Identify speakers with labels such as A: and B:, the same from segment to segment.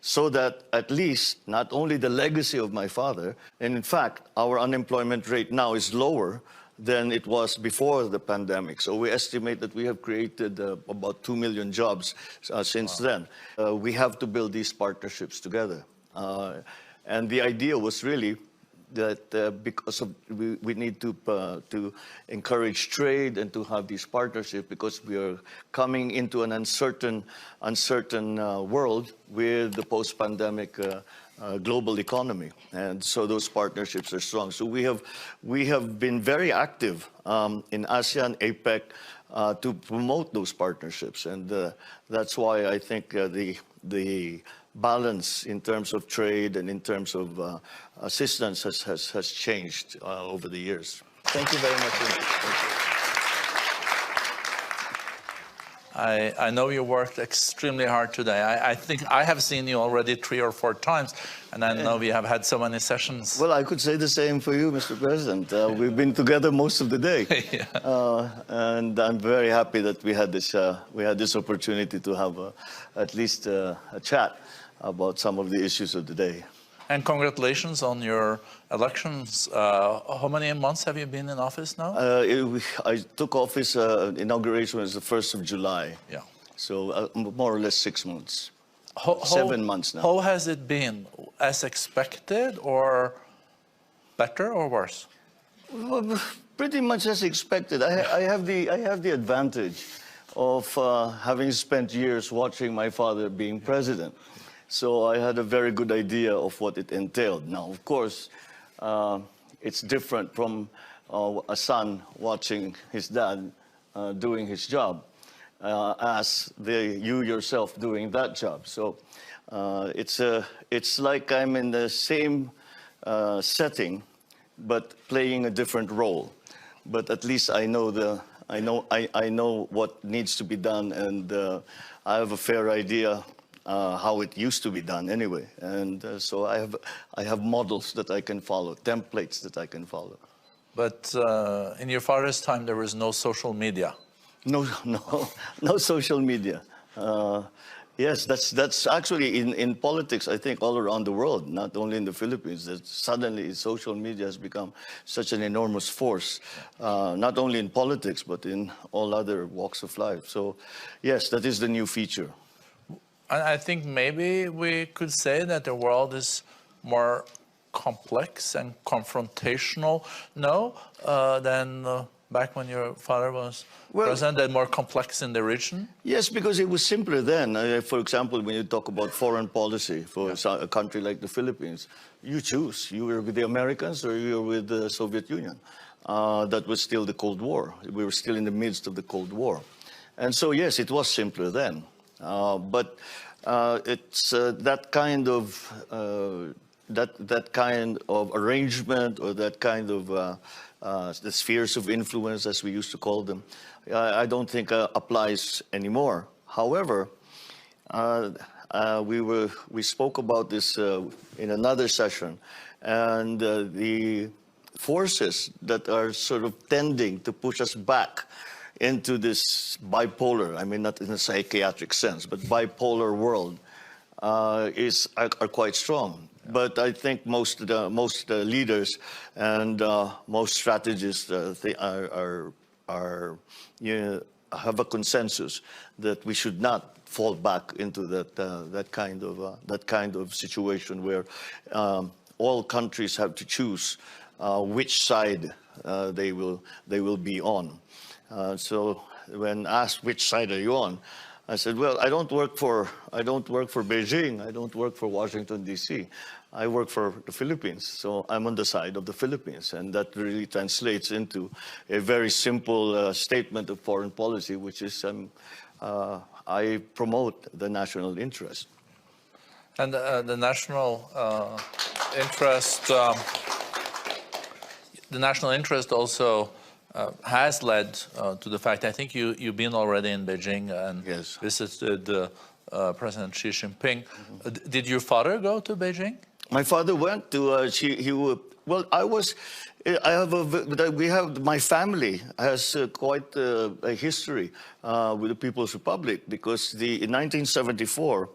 A: so that at least not only the legacy of my father, and in fact, our unemployment rate now is lower than it was before the pandemic. So we estimate that we have created about 2 million jobs since then. We have to build these partnerships together. And the idea was really that because of we need to encourage trade and to have these partnerships, because we are coming into an uncertain world with the post-pandemic global economy, and so those partnerships are strong. So we have been very active in ASEAN, APEC, to promote those partnerships, and that's why I think the balance in terms of trade and in terms of assistance has changed over the years. Thank you very much.
B: I know you worked extremely hard today. I think I have seen you already 3 or 4 times, and I know we have had so many sessions.
A: Well, I could say the same for you, Mr. President. We've been together most of the day,
B: yeah.
A: and I'm very happy that we had this opportunity to have at least a chat about some of the issues of the day.
B: And congratulations on your elections. How many months have you been in office now?
A: I took office, inauguration was the 1st of July.
B: Yeah.
A: So more or less 6 months. 7 months now.
B: How has it been? As expected, or better or worse?
A: Well, pretty much as expected. I have the advantage of having spent years watching my father being president. So I had a very good idea of what it entailed. Now, of course, it's different from a son watching his dad doing his job as you yourself doing that job. So it's like I'm in the same setting, but playing a different role. But at least I know what needs to be done, and I have a fair idea how it used to be done anyway, and so I have models that I can follow, templates that I can follow.
B: But in your father's time, there was no social media.
A: No social media. Yes, that's actually in politics, I think, all around the world, not only in the Philippines, that suddenly social media has become such an enormous force, not only in politics, but in all other walks of life. So, yes, that is the new feature.
B: I think maybe we could say that the world is more complex and confrontational now than back when your father was president, and more complex in the region? Yes,
A: because it was simpler then. For example, when you talk about foreign policy for a country like the Philippines, you choose. You were with the Americans or you were with the Soviet Union. That was still the Cold War. We were still in the midst of the Cold War. And so, yes, it was simpler then. But it's that kind of arrangement, or that kind of the spheres of influence, as we used to call them, I don't think applies anymore. However, we spoke about this in another session, and the forces that are sort of tending to push us back into this bipolar, I mean, not in a psychiatric sense, but bipolar world are quite strong. Yeah. But I think most leaders and most strategists have a consensus that we should not fall back into that kind of situation where all countries have to choose which side they will be on. So when asked which side are you on, I said, well, I don't work for Beijing. I don't work for Washington, D.C. I work for the Philippines. So I'm on the side of the Philippines. And that really translates into a very simple statement of foreign policy, which is I promote the national interest.
B: And the national interest also has led to the fact, I think you've been already in Beijing and
A: yes.
B: visited President Xi Jinping. Mm-hmm. Did your father go to Beijing?
A: My father went to, my family has quite a history with the People's Republic, because in 1974,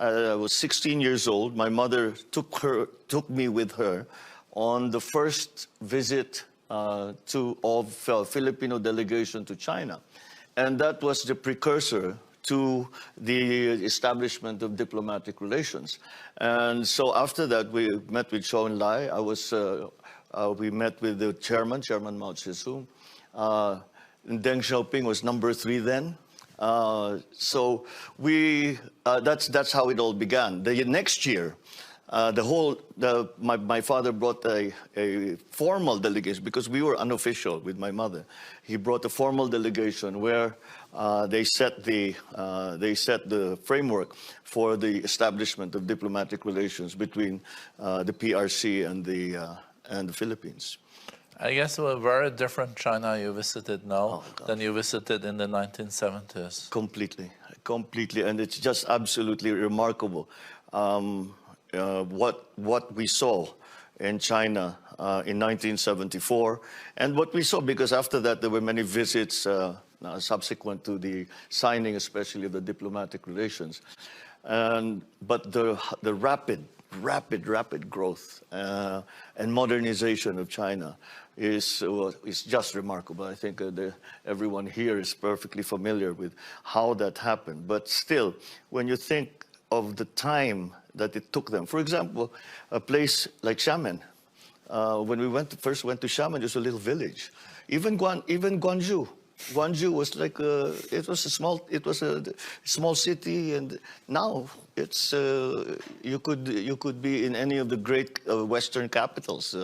A: I was 16 years old. My mother took me with her on the first visit of Filipino delegation to China. And that was the precursor to the establishment of diplomatic relations. And so after that, we met with Zhou Enlai. We met with the Chairman Mao Zedong. Deng Xiaoping was number 3 then. So that's how it all began. The next year, my father brought a formal delegation because we were unofficial with my mother. He brought a formal delegation where they set the framework for the establishment of diplomatic relations between the PRC and the Philippines.
B: I guess a very different China you visited now than you visited in the 1970s.
A: Completely, and it's just absolutely remarkable what we saw in China in 1974, and what we saw, because after that there were many visits subsequent to the signing, especially of the diplomatic relations, but the rapid growth and modernization of China is just remarkable. I think everyone here is perfectly familiar with how that happened. But still, when you think of the time that it took them, for example, a place like Xiamen, when we first went to Xiamen, it was a little village. Even Guangzhou. Guangzhou was like it was a small city, and now it's you could be in any of the great Western capitals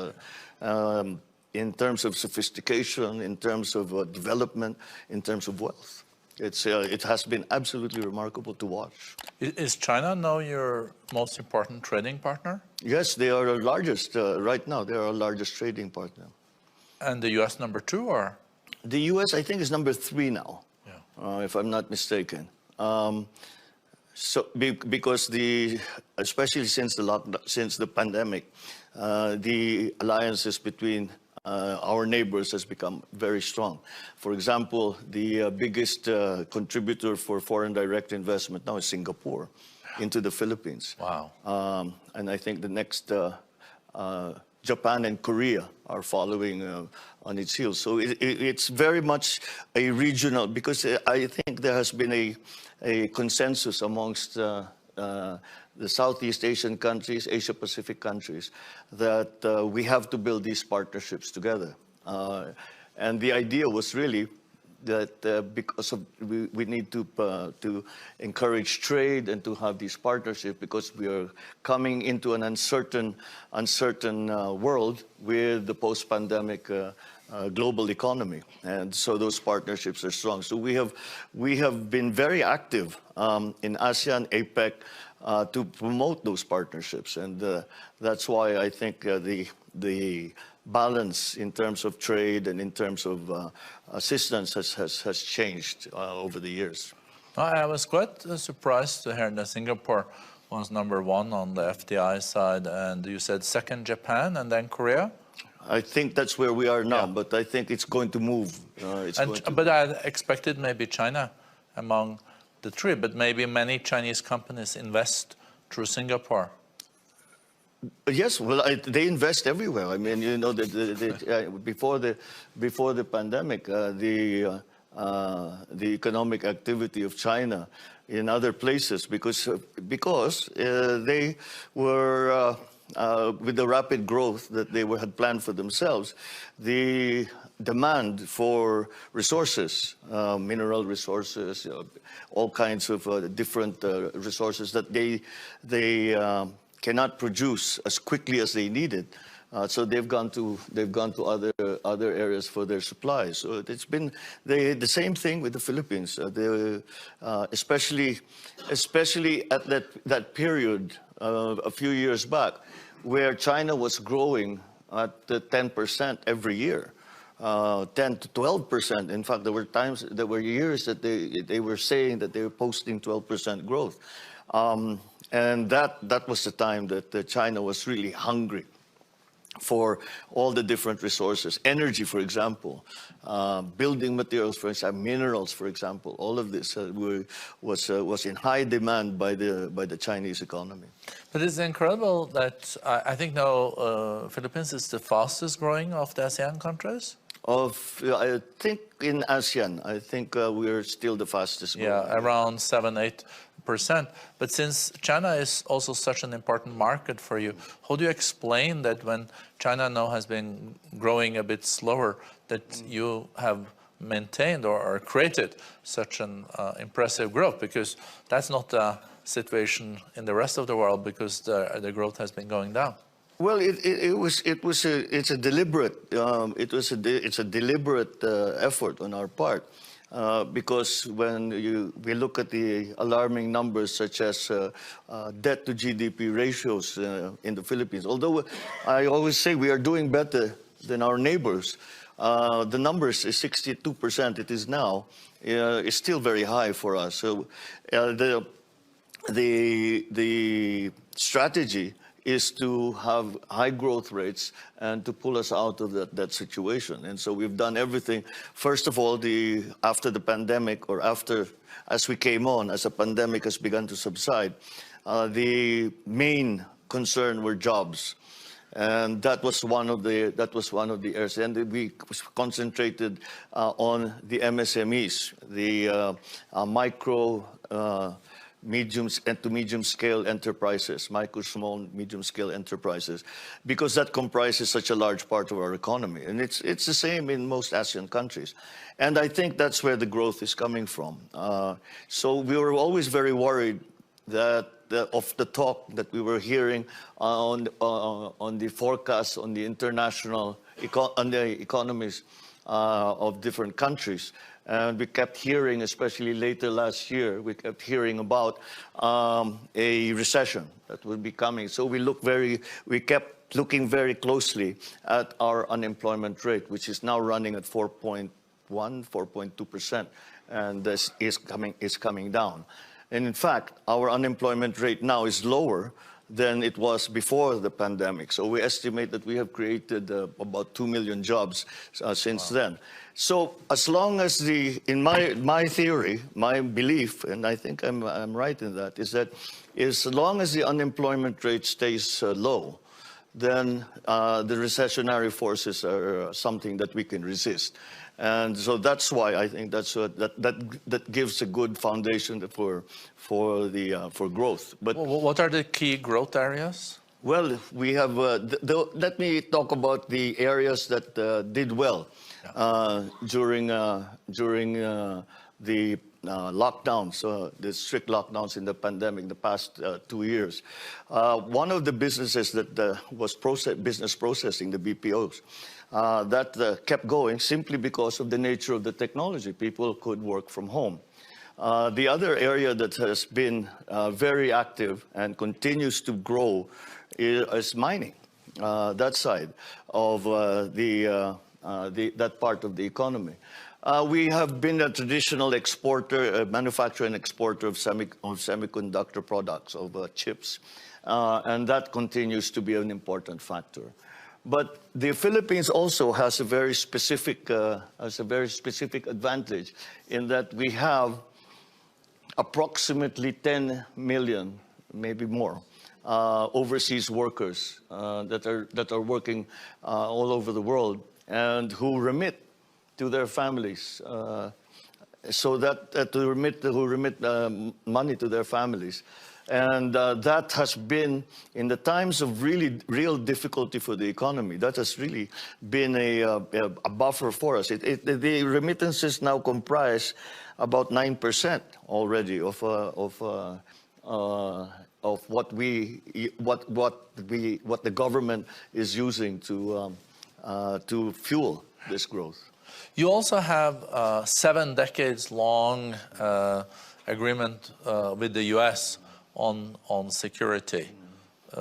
A: in terms of sophistication, in terms of development, in terms of wealth. It has been absolutely remarkable to watch.
B: Is China now your most important trading partner?
A: Yes, they are our largest right now. They are our largest trading partner.
B: And the U.S. number 2, or?
A: The U.S. I think is number 3 now,
B: yeah.
A: If I'm not mistaken. Because especially since the pandemic, the alliances between our neighbors has become very strong. For example, the biggest contributor for foreign direct investment now is Singapore into the Philippines.
B: Wow.
A: And I think the next Japan and Korea are following on its heels. So it's very much a regional, because I think there has been a consensus amongst the Southeast Asian countries, Asia-Pacific countries, that we have to build these partnerships together. And the idea was really that because we need to encourage trade and to have these partnerships, because we are coming into an uncertain world with the post-pandemic global economy, and so those partnerships are strong. So we have been very active in ASEAN, APEC, to promote those partnerships, and that's why I think the balance in terms of trade and in terms of assistance has changed over the years.
B: I was quite surprised to hear that Singapore was number 1 on the FDI side, and you said second Japan and then Korea?
A: I think that's where we are now,
B: Yeah.
A: but I think it's going to move.
B: But I expected maybe China among the 3, but maybe many Chinese companies invest through Singapore.
A: Yes, well, they invest everywhere. I mean, you know, before the pandemic, the economic activity of China in other places, because they were with the rapid growth that they had planned for themselves, the demand for resources, mineral resources, all kinds of different resources that they cannot produce as quickly as they needed. So they've gone to other areas for their supplies. So it's been the same thing with the Philippines, especially at that period a few years back, where China was growing at 10% every year, 10 to 12%. In fact, there were years that they were saying that they were posting 12% growth. And that was the time that China was really hungry for all the different resources. Energy, for example, building materials, for example, minerals, for example, all of this was in high demand by the Chinese economy.
B: But it's incredible that I think now Philippines is the fastest growing of the ASEAN countries.
A: I think in ASEAN, I think we're still the fastest growing.
B: Yeah, around 7-8%. But since China is also such an important market for you, how do you explain that when China now has been growing a bit slower, that you have maintained or created such an impressive growth? Because that's not the situation in the rest of the world, because the growth has been going down.
A: Well, it's a deliberate effort on our part, because when we look at the alarming numbers such as debt to GDP ratios in the Philippines, although I always say we are doing better than our neighbors, the numbers is 62%. It is now is still very high for us. So the strategy is to have high growth rates and to pull us out of that situation. And so we've done everything. First of all, after the pandemic, or as we came on, as the pandemic has begun to subside, the main concern were jobs. And that was one of the areas. And we concentrated on the MSMEs, the micro, medium and to medium scale enterprises, micro, small, medium scale enterprises, because that comprises such a large part of our economy. And it's the same in most ASEAN countries. And I think that's where the growth is coming from. So we were always very worried that of the talk that we were hearing on the forecasts on the international economies of different countries. And we kept hearing, especially later last year, we kept hearing about a recession that would be coming. So we kept looking very closely at our unemployment rate, which is now running at 4.1, 4.2%, and this is coming down. And in fact, our unemployment rate now is lower than it was before the pandemic. So we estimate that we have created about 2 million jobs since then. So as long as in my theory, my belief, and I think I'm right in that, is that as long as the unemployment rate stays low, then the recessionary forces are something that we can resist. And so that's why I think that gives a good foundation for growth. But
B: what are the key growth areas?
A: Well, we have. Let me talk about the areas that did well during the lockdowns, the strict lockdowns in the pandemic, the past 2 years. One of the businesses that was business processing, the BPOs, that kept going simply because of the nature of the technology. People could work from home. The other area that has been very active and continues to grow is mining. That side of that part of the economy. We have been a traditional exporter, manufacturer and exporter of semiconductor products, of chips, and that continues to be an important factor. But the Philippines also has a very specific advantage in that we have approximately 10 million, maybe more, overseas workers that are working all over the world and who remit to their families, so that who remit money to their families. And that has been, in the times of real difficulty for the economy, that has really been a buffer for us. The remittances now comprise about 9% already of what the government is using to fuel this growth.
B: You also have a 7 decades long agreement with the U.S. on security.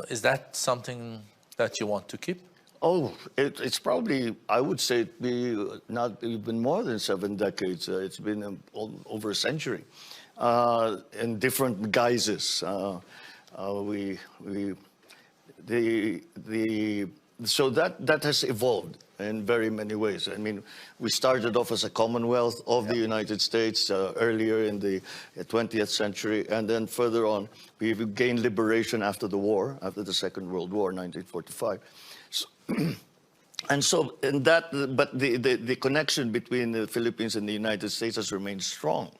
B: Is that something that you want to keep?
A: Oh, it's probably, I would say, it'd be not even more than 7 decades. It's been over a century in different guises. The so that has evolved in very many ways. I mean, we started off as a Commonwealth of the United States earlier in the 20th century, and then further on, we gained liberation after the war, after the Second World War, 1945. So, and so, but the connection between the Philippines and the United States has remained strong.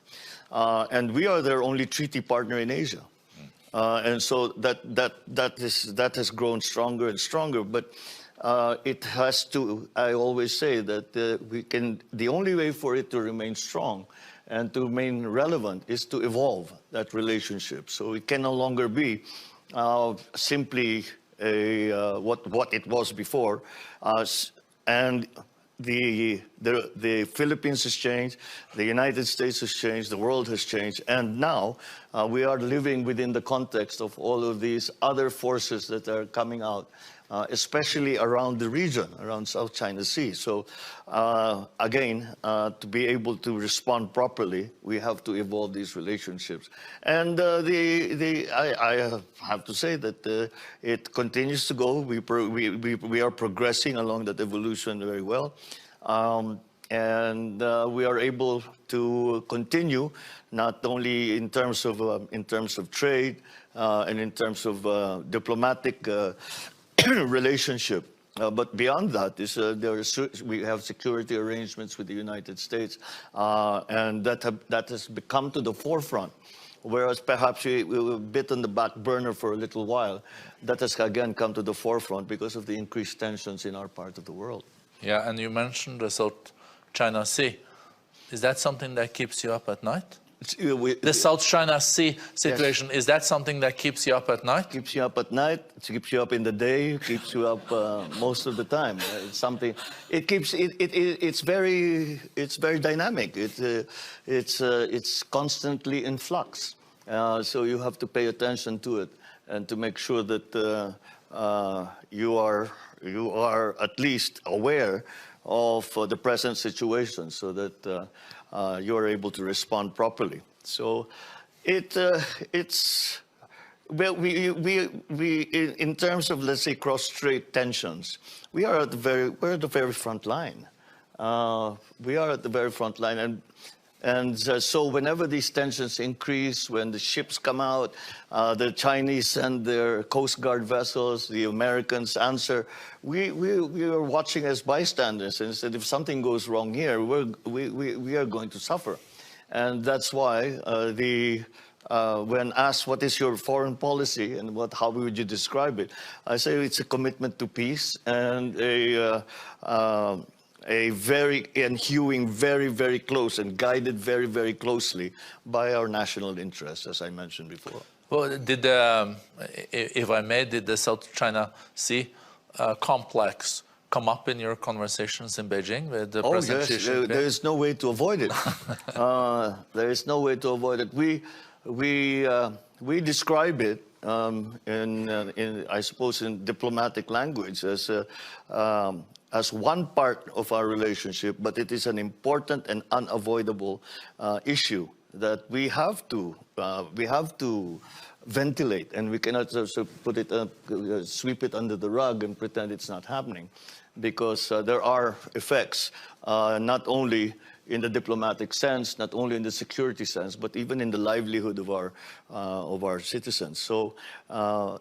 A: And we are their only treaty partner in Asia. And so that has grown stronger and stronger. But it has to, I always say that the only way for it to remain strong and to remain relevant is to evolve that relationship. So it can no longer be simply what it was before. And the Philippines has changed, the United States has changed, the world has changed, and now we are living within the context of all of these other forces that are coming out, especially around the region, around South China Sea. So again, to be able to respond properly, we have to evolve these relationships. And I have to say that it continues to go. We are progressing along that evolution very well. And we are able to continue not only in terms of trade and in terms of diplomatic relationship, but beyond that, we have security arrangements with the United States, and that has come to the forefront. Whereas perhaps we were a bit on the back burner for a little while, that has again come to the forefront because of the increased tensions in our part of the world.
B: Yeah, and you mentioned the South China Sea. Is that something that keeps you up at night? The South China Sea situation, yes. Is that something that keeps you up at night?
A: Keeps you up at night, it keeps you up in the day, keeps you up most of the time. It's something, it's very dynamic. It's constantly in flux. So you have to pay attention to it and to make sure that you are at least aware of the present situation, so that you are able to respond properly. So it's well, in terms of, let's say, cross-strait tensions, we're at the very front line. We are at the very front line, and so whenever these tensions increase, when the ships come out, the Chinese send their Coast Guard vessels, the Americans answer. We are watching as bystanders, and said if something goes wrong here, we are going to suffer. And that's why when asked what is your foreign policy and how would you describe it, I say it's a commitment to peace and hewing very, very close and guided very, very closely by our national interests, as I mentioned before.
B: Well, if I may, did the South China Sea complex come up in your conversations in Beijing with the President Xi Jinping?
A: There is no way to avoid it. There is no way to avoid it. We describe it I suppose, in diplomatic language as one part of our relationship, but it is an important and unavoidable issue that we have to ventilate, and we cannot just put it, sweep it under the rug and pretend it's not happening, because there are effects, not only in the diplomatic sense, not only in the security sense, but even in the livelihood of our citizens. So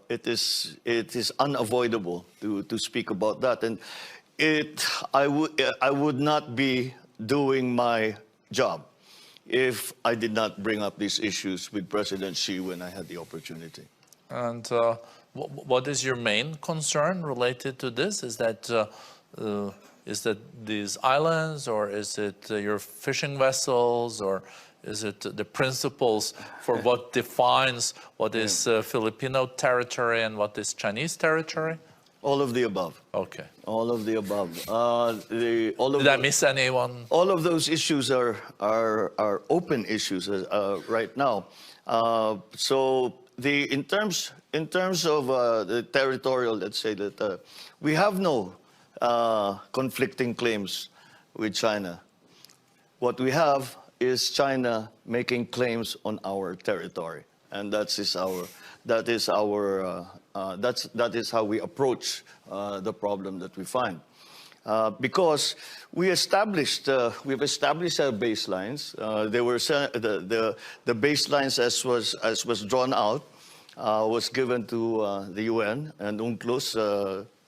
A: it is unavoidable to speak about that, and I would not be doing my job if I did not bring up these issues with President Xi when I had the opportunity.
B: And what is your main concern related to this? Is that these islands, or is it your fishing vessels, or is it the principles for what defines what is Filipino territory and what is Chinese territory?
A: All of the above.
B: Okay.
A: All of the above.
B: Did I miss anyone?
A: All of those issues are open issues right now. So in terms of the territorial, let's say that we have no conflicting claims with China. What we have is China making claims on our territory, and that is our That is how we approach the problem that we find. Because we've established our baselines. They were the baselines as was drawn out was given to the UN, and UNCLOS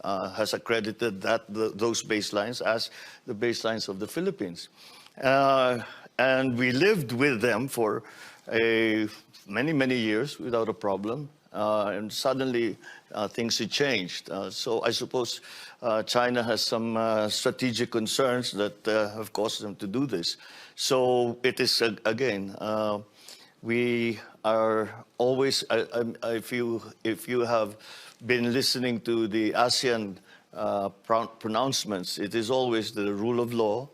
A: has accredited those baselines as the baselines of the Philippines. And we lived with them for many years without a problem. And suddenly things had changed. So I suppose China has some strategic concerns that have caused them to do this. So it is, again, we are always, if you have been listening to the ASEAN pronouncements, it is always the rule of law.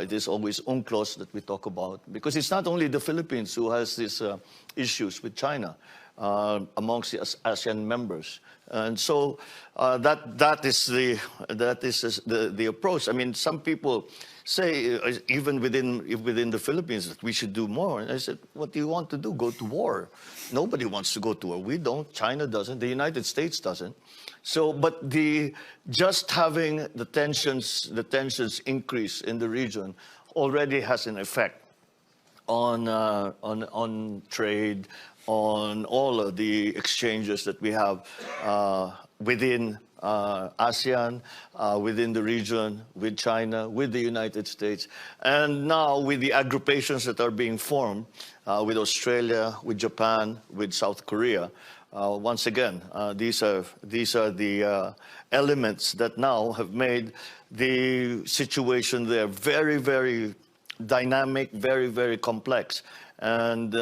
A: It is always UNCLOS that we talk about, because it's not only the Philippines who has these issues with China amongst the ASEAN members, and so that is the approach. I mean, some people say even within the Philippines that we should do more, and I said, what do you want to do? Go to war? Nobody wants to go to war. We don't. China doesn't. The United States doesn't. So, but just having the tensions increase in the region already has an effect on trade, on all of the exchanges that we have within ASEAN, within the region, with China, with the United States, and now with the agrupations that are being formed with Australia, with Japan, with South Korea. Once again, these are the elements that now have made the situation there very dynamic, very complex, and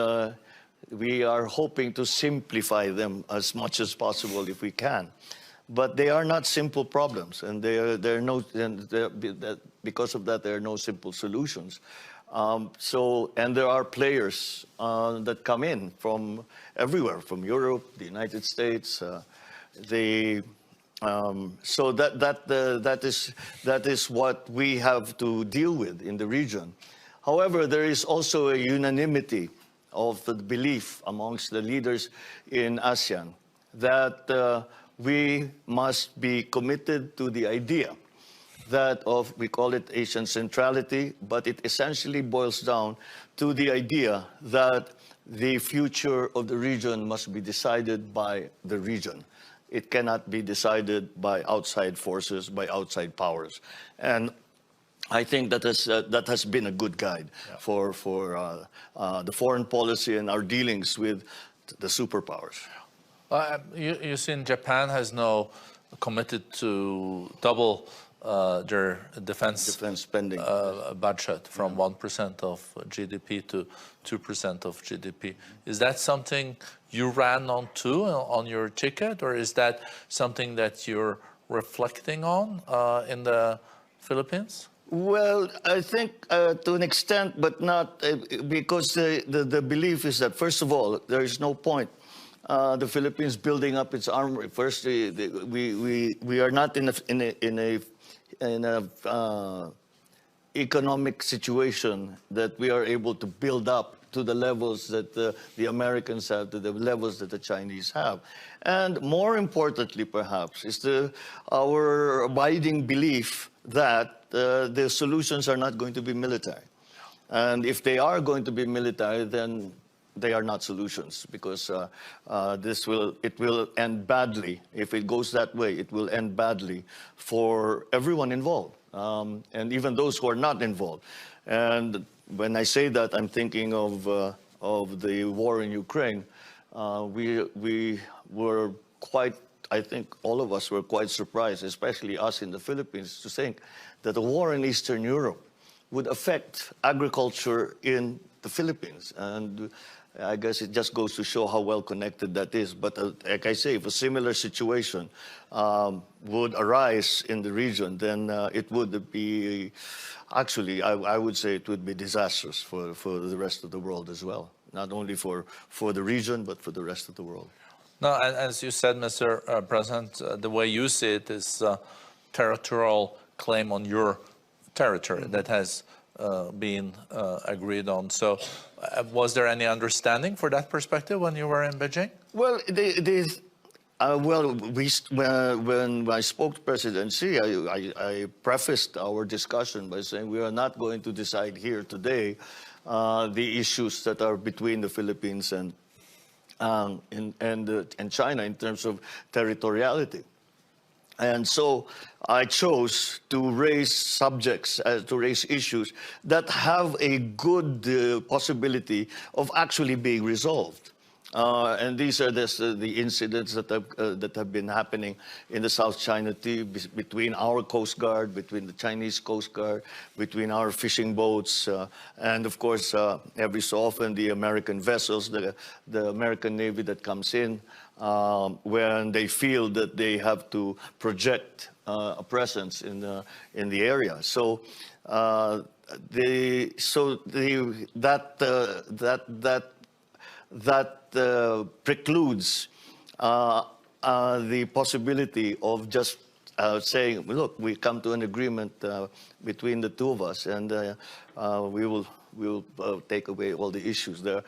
A: we are hoping to simplify them as much as possible if we can. But they are not simple problems, and because of that, there are no simple solutions. And there are players that come in from everywhere, from Europe, the United States. So that is what we have to deal with in the region. However, there is also a unanimity of the belief amongst the leaders in ASEAN that we must be committed to the idea we call it Asian centrality, but it essentially boils down to the idea that the future of the region must be decided by the region. It cannot be decided by outside forces, by outside powers. And I think that has been a good guide for the foreign policy and our dealings with the superpowers.
B: You see, Japan has now committed to double their defense spending budget from 1% of GDP to 2% of GDP. Is that something you ran on too on your ticket, or is that something that you're reflecting on in the Philippines?
A: Well, I think to an extent, but not because the belief is that, first of all, there is no point the Philippines building up its armory. First, we are not in a economic situation that we are able to build up to the levels that the Americans have, to the levels that the Chinese have. And more importantly, perhaps, is our abiding belief that the solutions are not going to be military. And if they are going to be military, then they are not solutions, because it will end badly. If it goes that way, it will end badly for everyone involved, and even those who are not involved. And when I say that, I'm thinking of the war in Ukraine. We were quite, I think all of us were quite surprised, especially us in the Philippines, to think that a war in Eastern Europe would affect agriculture in the Philippines. And I guess it just goes to show how well connected that is. But like I say, if a similar situation would arise in the region, then it would be, actually, I would say it would be disastrous for the rest of the world as well. Not only for the region, but for the rest of the world.
B: No, and as you said, Mr. President, the way you see it is territorial claim on your territory that has been agreed on. So was there any understanding for that perspective when you were in Beijing?
A: Well, Well, when I spoke to President Xi, I prefaced our discussion by saying we are not going to decide here today the issues that are between the Philippines and China in terms of territoriality. And so I chose to raise subjects, to raise issues that have a good possibility of actually being resolved. And these are the incidents that have been happening in the South China Sea between our Coast Guard, between the Chinese Coast Guard, between our fishing boats, and of course, every so often the American vessels, the American Navy that comes in when they feel that they have to project a presence in the area. So that precludes the possibility of just saying, look, we come to an agreement between the two of us, and we will take away all the issues there.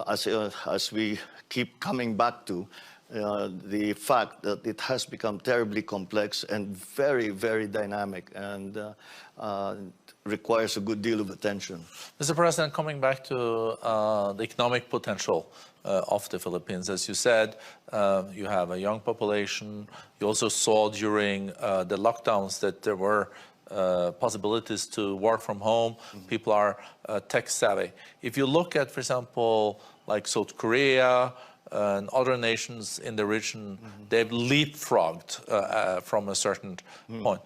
A: As we keep coming back to the fact that it has become terribly complex and very, very dynamic, and requires a good deal of attention.
B: Mr. President, coming back to the economic potential of the Philippines, as you said, you have a young population. You also saw during the lockdowns that there were possibilities to work from home. People are tech savvy. If you look at, for example, like South Korea and other nations in the region, they've leapfrogged from a certain point.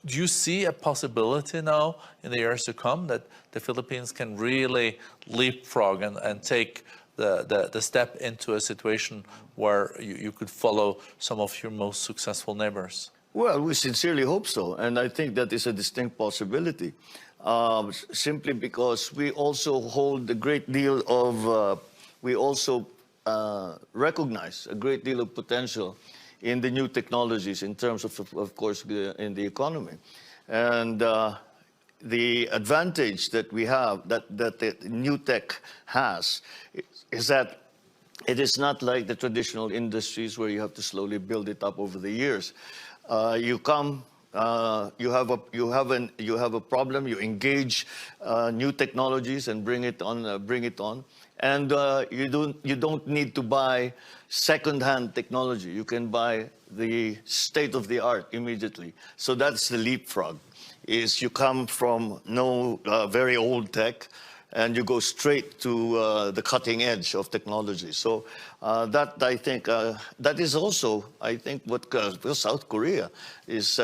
B: Do you see a possibility now in the years to come that the Philippines can really leapfrog and take the step into a situation where you could follow some of your most successful neighbors?
A: Well, we sincerely hope so, and I think that is a distinct possibility, simply because we also hold a great deal of, we also recognize a great deal of potential in the new technologies in terms of course, in the economy. And the advantage that we have, that the new tech has, is that it is not like the traditional industries where you have to slowly build it up over the years. You come, you have a problem, you engage new technologies and bring it on, and you don't need to buy second-hand technology. You can buy the state-of-the-art immediately. So that's the leapfrog. Is you come from very old tech, and you go straight to the cutting edge of technology. So that, I think, that is also, I think, what South Korea was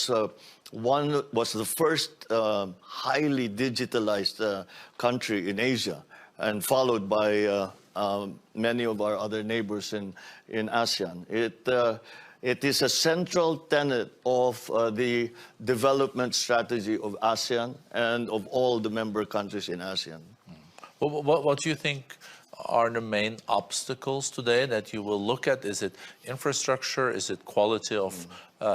A: the first highly digitalized country in Asia, and followed by many of our other neighbors in ASEAN. It is a central tenet of the development strategy of ASEAN and of all the member countries in ASEAN.
B: What do you think are the main obstacles today that you will look at? Is it infrastructure? Is it quality of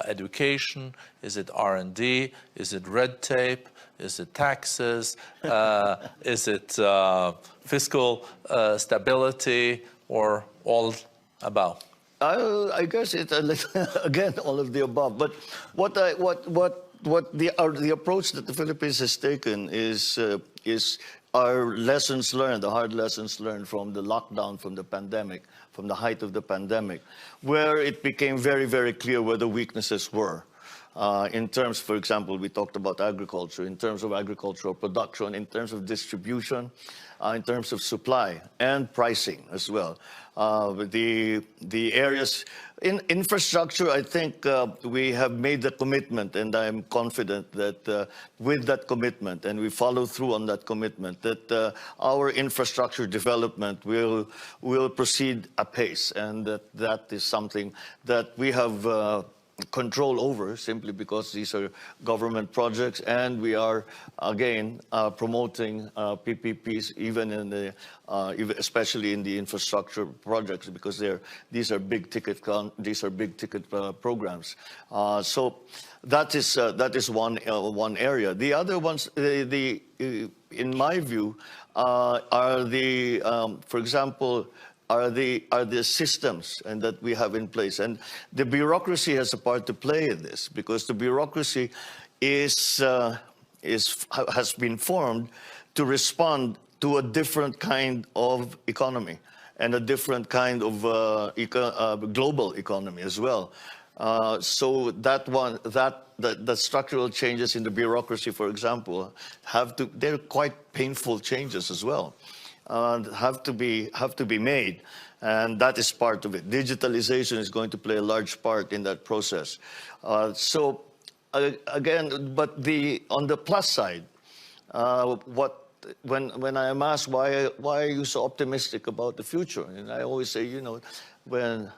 B: education? Is it R&D? Is it red tape? Is it taxes? Is it fiscal stability, or all about?
A: I guess it's again all of the above. But the approach that the Philippines has taken is our lessons learned, the hard lessons learned from the lockdown, from the pandemic, from the height of the pandemic, where it became very, very clear where the weaknesses were. In terms, for example, we talked about agriculture, in terms of agricultural production, in terms of distribution, in terms of supply and pricing as well. The areas in infrastructure, I think we have made the commitment, and I'm confident that with that commitment, and we follow through on that commitment, that our infrastructure development will proceed apace, and that is something that we have control over, simply because these are government projects, and we are again promoting PPPs even in the especially in the infrastructure projects, because these are big ticket programs. So that is one area. The other ones, in my view, are the for example, are the systems and that we have in place. And the bureaucracy has a part to play in this, because the bureaucracy has been formed to respond to a different kind of economy and a different kind of global economy as well. So the structural changes in the bureaucracy, for example, they're quite painful changes as well. Have to be made, and that is part of it. Digitalization is going to play a large part in that process. Again, but on the plus side, when I am asked why are you so optimistic about the future, and I always say, when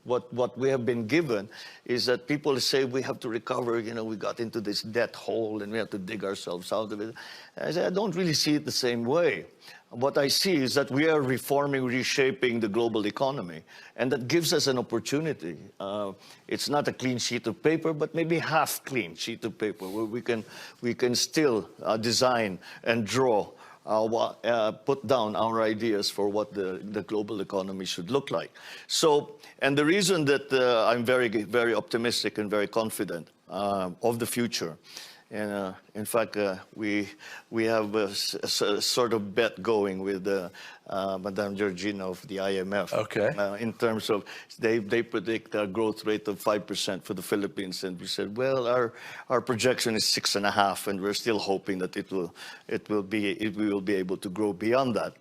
A: what we have been given is that people say we have to recover, we got into this debt hole and we have to dig ourselves out of it. I say I don't really see it the same way. What I see is that we are reforming, reshaping the global economy, and that gives us an opportunity. It's not a clean sheet of paper, but maybe half clean sheet of paper where we can still design and draw, put down our ideas for what the global economy should look like. So, and the reason that I'm very, very optimistic and very confident of the future. And in fact, we have a sort of bet going with Madame Georgina of the IMF.
B: Okay.
A: In terms of, they predict a growth rate of 5% for the Philippines, and we said, well, our projection is 6.5%, and we're still hoping that we will be able to grow beyond that.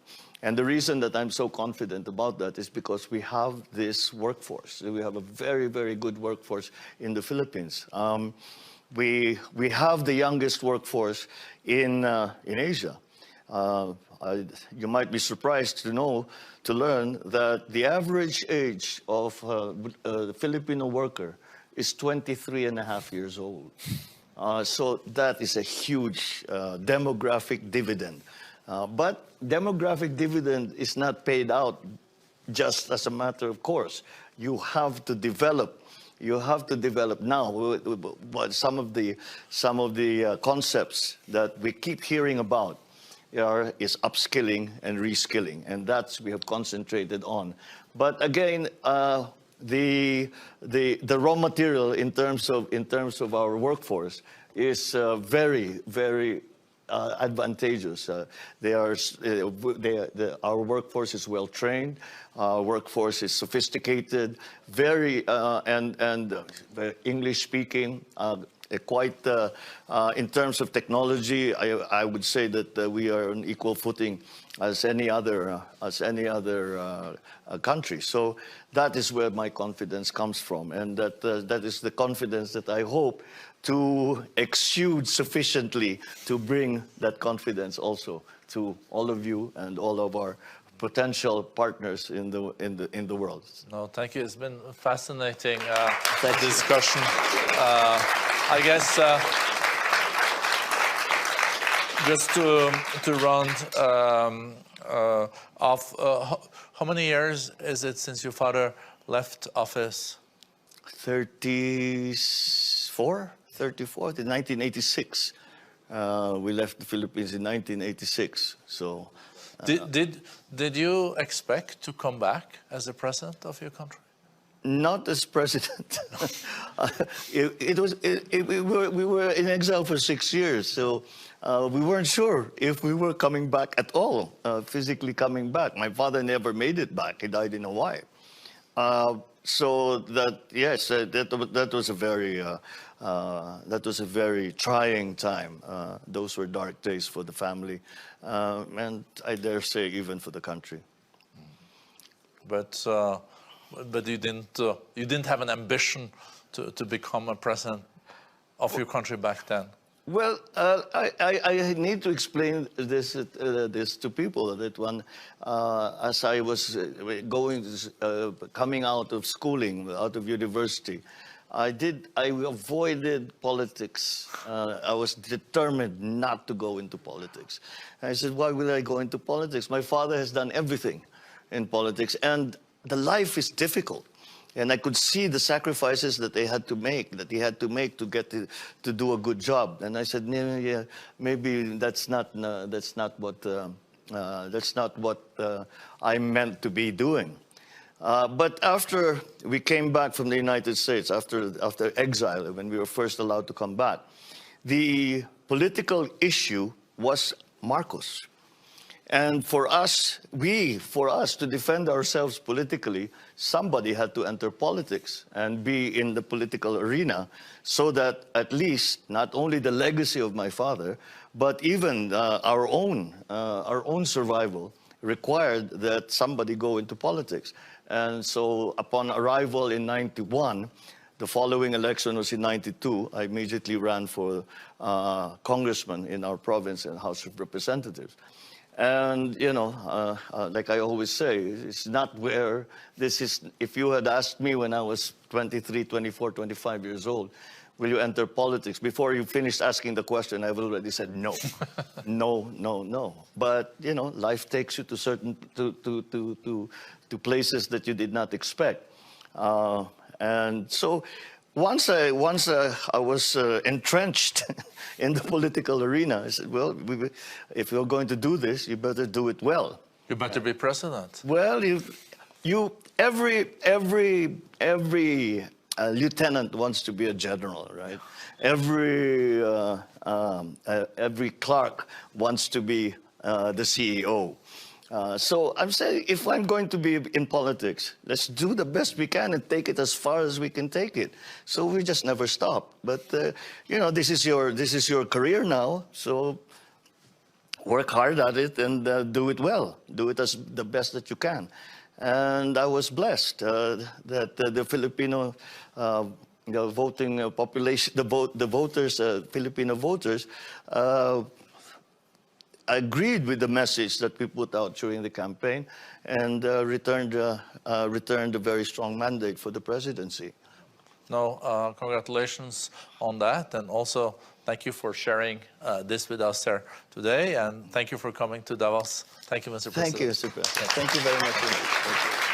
A: And the reason that I'm so confident about that is because we have this workforce. We have a very, very good workforce in the Philippines. We have the youngest workforce in Asia. You might be surprised to learn that the average age of a Filipino worker is 23.5 years old. So that is a huge demographic dividend. But demographic dividend is not paid out just as a matter of course. You have to develop. You have to develop now. Some of the concepts that we keep hearing about is upskilling and reskilling, and that's we have concentrated on. But again, the raw material in terms of our workforce is very, very advantageous. Our workforce is well trained. Our workforce is sophisticated, very English speaking. Quite in terms of technology, I would say that we are on equal footing as any other country. So that is where my confidence comes from, and that is the confidence that I hope to exude sufficiently to bring that confidence also to all of you and all of our potential partners in the world.
B: No, thank you. It's been a fascinating discussion. I guess just to round off, how many years is it since your father left office? 34, in 1986. We left the Philippines in 1986. So, did you expect to come back as the president of your country?
A: Not as president. We were in exile for 6 years, so we weren't sure if we were coming back at all, physically coming back. My father never made it back. He died in Hawaii. So that, yes, that was a very trying time. Those were dark days for the family, and I dare say even for the country.
B: But you didn't have an ambition to become a president of your country back then.
A: Well, I need to explain this to people that as I was coming out of schooling, out of university, I avoided politics. I was determined not to go into politics. I said, why will I go into politics? My father has done everything in politics, and the life is difficult. And I could see the sacrifices that he had to make to get to do a good job. And I said, yeah, maybe that's not what That's not what I meant to be doing. But after we came back from the United States, after exile, when we were first allowed to come back, the political issue was Marcos. And for us to defend ourselves politically, somebody had to enter politics and be in the political arena so that at least not only the legacy of my father, but even our own survival required that somebody go into politics. And so upon arrival in 91, the following election was in 92, I immediately ran for congressman in our province and House of Representatives. And, you know, like I always say, it's not where this is. If you had asked me when I was 23, 24, 25 years old, will you enter politics? Before you finished asking the question, I've already said no. No, no, no. But, you know, life takes you to certain, to places that you did not expect. And so once I was entrenched in the political arena, I said, well, if you're going to do this, you better do it well.
B: You better be president.
A: Well, every lieutenant wants to be a general, right? Every clerk wants to be the CEO. So I'm saying, if I'm going to be in politics, let's do the best we can and take it as far as we can take it. So we just never stop. But you know, this is your career now. So work hard at it and do it well. Do it as the best that you can. And I was blessed that the Filipino voting population, the voters, Filipino voters, agreed with the message that we put out during the campaign and returned a very strong mandate for the presidency.
B: No, congratulations on that, and also thank you for sharing this with us here today, and thank you for coming to Davos. Thank you, Mr. President.
A: Thank you, Mr. President. Thank you very much.